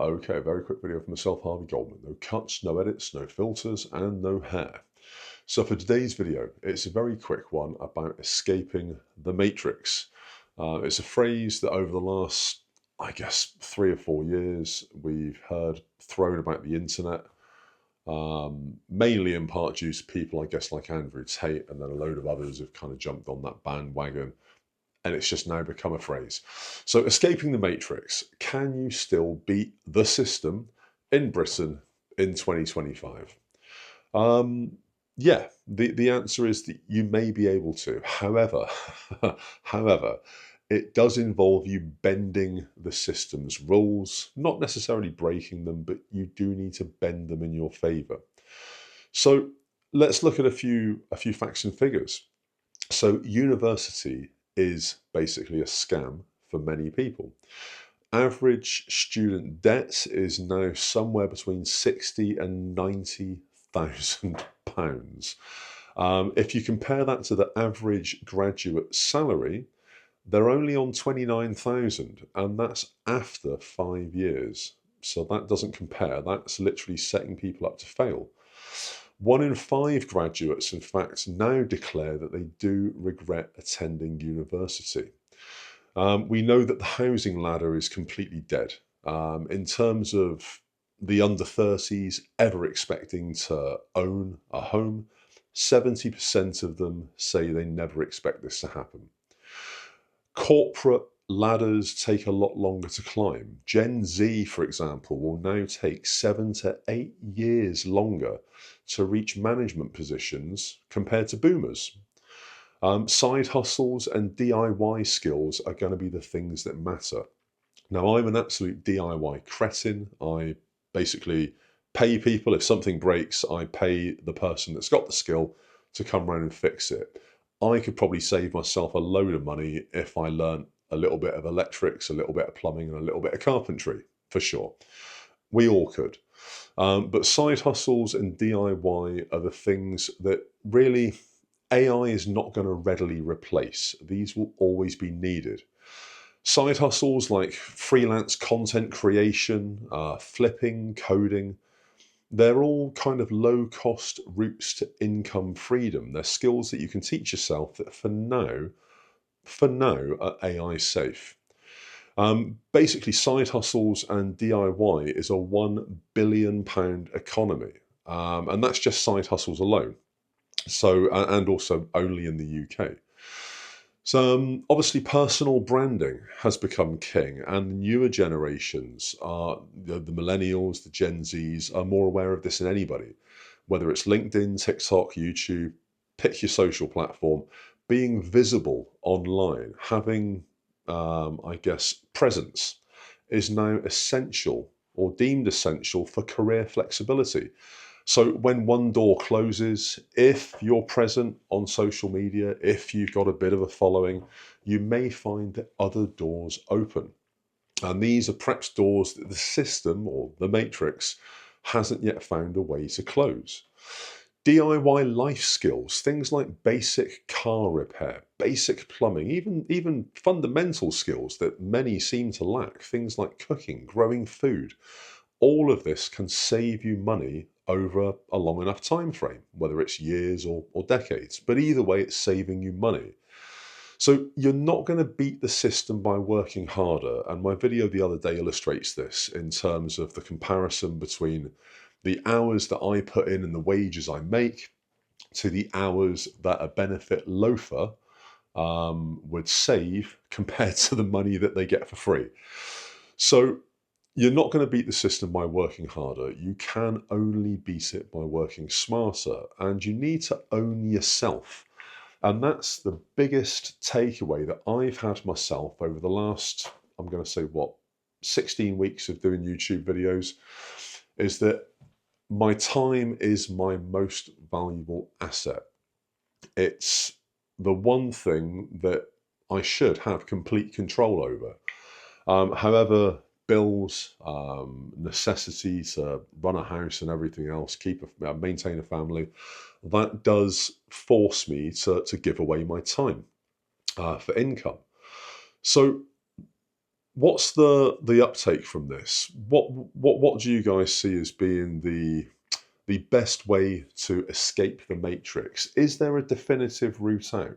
Okay, very quick video from myself, Harvey Goldman. No cuts, no edits, no filters, and no hair. So for today's video, it's a very quick one about escaping the matrix. It's a phrase that over the last, I guess, 3 or 4 years, we've heard thrown about the internet, mainly in part due to people, I guess, like Andrew Tate, and then a load of others have kind of jumped on that bandwagon, and it's just now become a phrase. So, escaping the matrix, can you still beat the system in Britain in 2025? Um, yeah, the answer is that you may be able to. However, however, it does involve you bending the system's rules, not necessarily breaking them, but you do need to bend them in your favor. So let's look at a few facts and figures. So university is basically a scam for many people. Average student debt is now somewhere between 60 and 90,000 pounds. If you compare that to the average graduate salary, they're only on 29,000, and that's after 5 years. So that doesn't compare. That's literally setting people up to fail. 1 in 5 graduates, in fact, now declare that they do regret attending university. We know that the housing ladder is completely dead. In terms of the under 30s ever expecting to own a home, 70% of them say they never expect this to happen. Corporate ladders take a lot longer to climb. Gen Z, for example, will now take 7 to 8 years longer to reach management positions compared to boomers. Side hustles and DIY skills are going to be the things that matter. Now, I'm an absolute DIY cretin. I basically pay people. If something breaks, I pay the person that's got the skill to come around and fix it. I could probably save myself a load of money if I learnt a little bit of electrics, a little bit of plumbing, and a little bit of carpentry, for sure. We all could. But side hustles and DIY are the things that really AI is not going to readily replace. These will always be needed. Side hustles like freelance content creation, flipping, coding, they're all kind of low cost routes to income freedom. They're skills that you can teach yourself that for now are AI safe. Basically, side hustles and DIY is a £1 billion economy. And that's just side hustles alone. So, and also only in the UK. So, obviously, personal branding has become king, and the newer generations are the millennials, the Gen Zs are more aware of this than anybody. Whether it's LinkedIn, TikTok, YouTube, pick your social platform, being visible online, having, I guess, presence is now essential or deemed essential for career flexibility. So when one door closes, if you're present on social media, if you've got a bit of a following, you may find that other doors open. And these are perhaps doors that the system or the matrix hasn't yet found a way to close. DIY life skills, things like basic car repair, basic plumbing, even fundamental skills that many seem to lack, things like cooking, growing food. All of this can save you money over a long enough time frame, whether it's years or decades. But either way, it's saving you money. So you're not going to beat the system by working harder. And my video the other day illustrates this in terms of the comparison between the hours that I put in and the wages I make to the hours that a benefit loafer would save compared to the money that they get for free. So you're not going to beat the system by working harder. You can only beat it by working smarter, and you need to own yourself. And that's the biggest takeaway that I've had myself over the last, I'm going to say, 16 weeks of doing YouTube videos, is that my time is my most valuable asset. It's the one thing that I should have complete control over. However, bills, necessity to run a house and everything else, maintain a family, that does force me to give away my time for income. So what's the uptake from this? What do you guys see as being the best way to escape the matrix? Is there a definitive route out?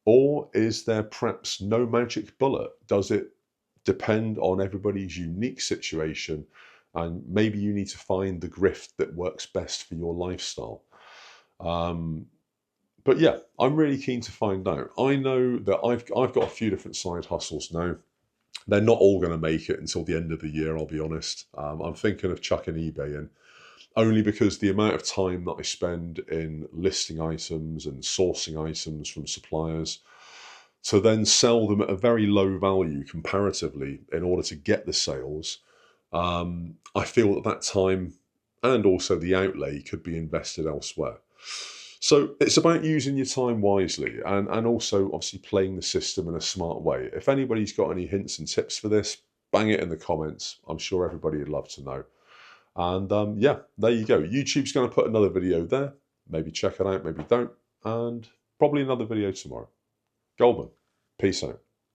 Or is there perhaps no magic bullet? Does it depend on everybody's unique situation? And maybe you need to find the grift that works best for your lifestyle. Um, but yeah, I'm really keen to find out. I know that I've got a few different side hustles now. They're not all going to make it until the end of the year, I'll be honest. I'm thinking of chucking eBay in, only because the amount of time that I spend in listing items and sourcing items from suppliers to then sell them at a very low value comparatively in order to get the sales, I feel that that time and also the outlay could be invested elsewhere. So it's about using your time wisely and also obviously playing the system in a smart way. If anybody's got any hints and tips for this, bang it in the comments. I'm sure everybody would love to know. And yeah, there you go. YouTube's going to put another video there. Maybe check it out, maybe don't. And probably another video tomorrow. Goldman, peace out.